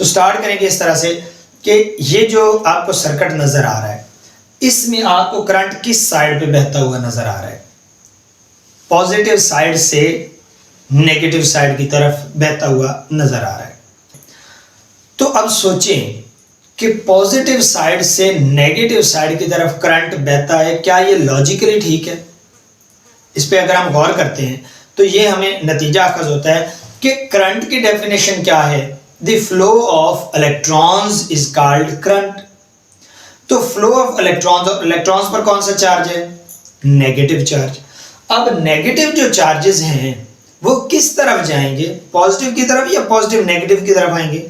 तो स्टार्ट करेंगे इस तरह से कि ये जो आपको सर्किट नज़र आ रहा है, इसमें आपको करंट किस साइड पे बहता हुआ नज़र आ रहा है? पॉजिटिव साइड से नेगेटिव साइड की तरफ बहता हुआ नज़र आ रहा है। तो अब सोचें कि पॉजिटिव साइड से नेगेटिव साइड की तरफ करंट बहता है, क्या ये लॉजिकली ठीक है? इस पे अगर हम गौर करते हैं तो ये हमें नतीजा अखज़ होता है कि करंट की डेफिनेशन क्या है? The flow of electrons is called current. तो फ्लो ऑफ इलेक्ट्रॉन्स, और इलेक्ट्रॉन्स पर कौन सा चार्ज है? Negative charge. अब नेगेटिव जो चार्जेस हैं वो किस तरफ जाएंगे? पॉजिटिव की तरफ या पॉजिटिव नेगेटिव की तरफ आएंगे?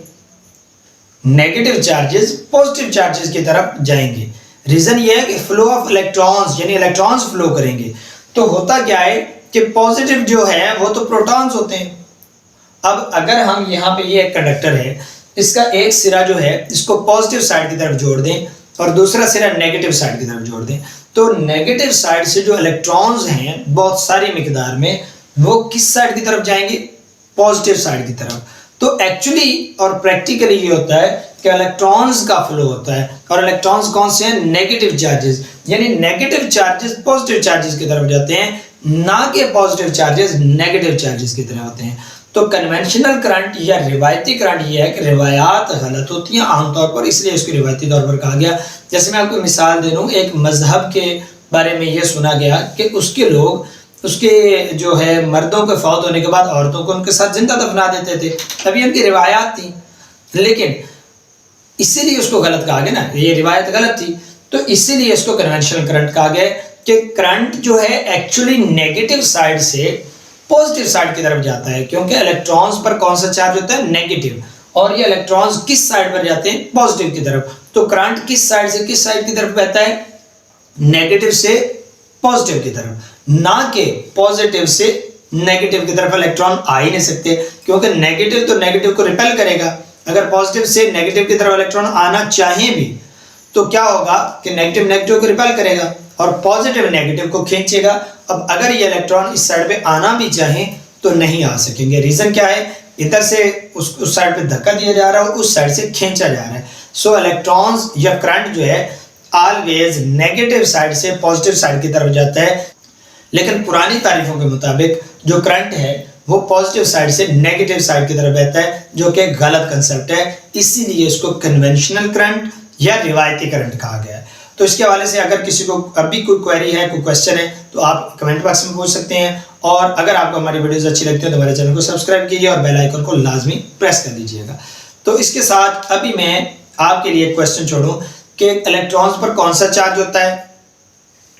नेगेटिव चार्जेस पॉजिटिव चार्जेस की तरफ जाएंगे। रीजन ये है कि फ्लो ऑफ इलेक्ट्रॉन्स यानी इलेक्ट्रॉन्स फ्लो करेंगे। तो होता क्या है कि पॉजिटिव जो है वो तो प्रोटॉन्स होते हैं। अब अगर हम यहाँ पे ये एक कंडक्टर है, इसका एक सिरा जो है इसको पॉजिटिव साइड की तरफ जोड़ दें और दूसरा सिरा नेगेटिव साइड की तरफ जोड़ दें, तो नेगेटिव साइड से जो इलेक्ट्रॉन्स हैं बहुत सारी मिकदार में, वो किस साइड की तरफ जाएंगे? पॉजिटिव साइड की तरफ। तो एक्चुअली और प्रैक्टिकली ये होता है कि इलेक्ट्रॉन्स का फ्लो होता है, और इलेक्ट्रॉन्स कौन से हैं? नेगेटिव चार्जेस, यानी नेगेटिव चार्जेस पॉजिटिव चार्जेस की तरफ जाते हैं, ना कि पॉजिटिव चार्जेस नेगेटिव चार्जेस की तरफ होते हैं। तो कन्वेंशनल करंट या रिवायती करंट ये है कि रिवायात गलत होती हैं आमतौर पर, इसलिए इसको रिवायती तौर पर कहा गया। जैसे मैं आपको मिसाल दे दूँ, एक मजहब के बारे में ये सुना गया कि उसके लोग उसके जो है मर्दों के फौत होने के बाद औरतों को उनके साथ जिंदा दफना देते थे, तभी उनकी रिवायात थी, लेकिन इसीलिए उसको गलत कहा गया ना, ये रिवायत गलत थी, तो इसीलिए इसको कन्वेंशनल करंट कहा गया कि करंट जो है एक्चुअली नेगेटिव साइड से पॉजिटिव साइड की तरफ जाता है, क्योंकि इलेक्ट्रॉन्स पर कौन सा चार्ज होता है? नेगेटिव, और ये इलेक्ट्रॉन्स किस साइड पर जाते हैं? पॉजिटिव की तरफ। तो करंट किस साइड से किस साइड की तरफ बहता है? नेगेटिव से पॉजिटिव की तरफ, ना कि पॉजिटिव से नेगेटिव की तरफ इलेक्ट्रॉन आ ही नहीं सकते, क्योंकि नेगेटिव तो नेगेटिव को रिपेल करेगा। अगर पॉजिटिव से नेगेटिव की तरफ इलेक्ट्रॉन आना चाहे भी तो क्या होगा कि नेगेटिव नेगेटिव को रिपेल करेगा और पॉजिटिव नेगेटिव को खींचेगा। अब अगर ये इलेक्ट्रॉन इस साइड पे आना भी चाहे तो नहीं आ सकेंगे। रीजन क्या है? इधर से उस साइड पे धक्का दिया जा रहा है और उस साइड से खींचा जा रहा है। सो इलेक्ट्रॉन्स या करंट जो है ऑलवेज नेगेटिव साइड से पॉजिटिव साइड की तरफ जाता है, लेकिन पुरानी तारीफों के मुताबिक जो करंट है वो पॉजिटिव साइड से नेगेटिव साइड की तरफ बहता है, जो कि गलत कंसेप्ट है। इसीलिए इसको कन्वेंशनल करंट या रिवायती करंट कहा गया है। तो इसके हवाले से अगर किसी को अभी कोई क्वेरी है, कोई क्वेश्चन है, तो आप कमेंट बॉक्स में पूछ सकते हैं। और अगर आपको हमारी वीडियोस अच्छी लगती है तो हमारे चैनल को सब्सक्राइब कीजिए और बेल आइकन को लाजमी प्रेस कर दीजिएगा। तो इसके साथ अभी मैं आपके लिए एक क्वेश्चन छोड़ूं कि इलेक्ट्रॉन्स पर कौन सा चार्ज होता है?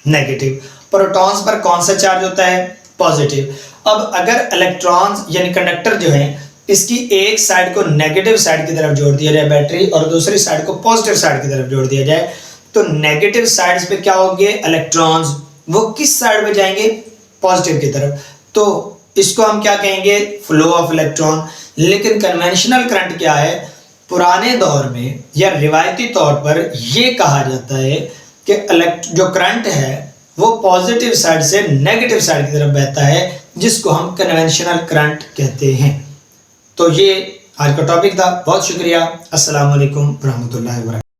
नेगेटिव। प्रोटॉन्स पर कौन सा चार्ज होता है? पॉजिटिव। अब अगर इलेक्ट्रॉन्स यानी कंडक्टर जो है इसकी एक साइड को नेगेटिव साइड की तरफ जोड़ दिया जाए बैटरी, और दूसरी साइड को पॉजिटिव साइड की तरफ जोड़ दिया जाए, तो नेगेटिव साइड्स पे क्या होंगे? इलेक्ट्रॉन्स वो किस साइड पे जाएंगे? पॉजिटिव की तरफ। तो इसको हम क्या कहेंगे? Flow of electron. लेकिन कन्वेंशनल करंट क्या है? पुराने दौर में या रिवायती तौर पर यह कहा जाता है कि जो करंट है वो पॉजिटिव साइड से नेगेटिव साइड की तरफ बहता है, जिसको हम कन्वेंशनल करंट कहते हैं। तो ये आज का टॉपिक था। बहुत शुक्रिया। अस्सलाम वालेकुम रहमतुल्लाहि व बरकातहू।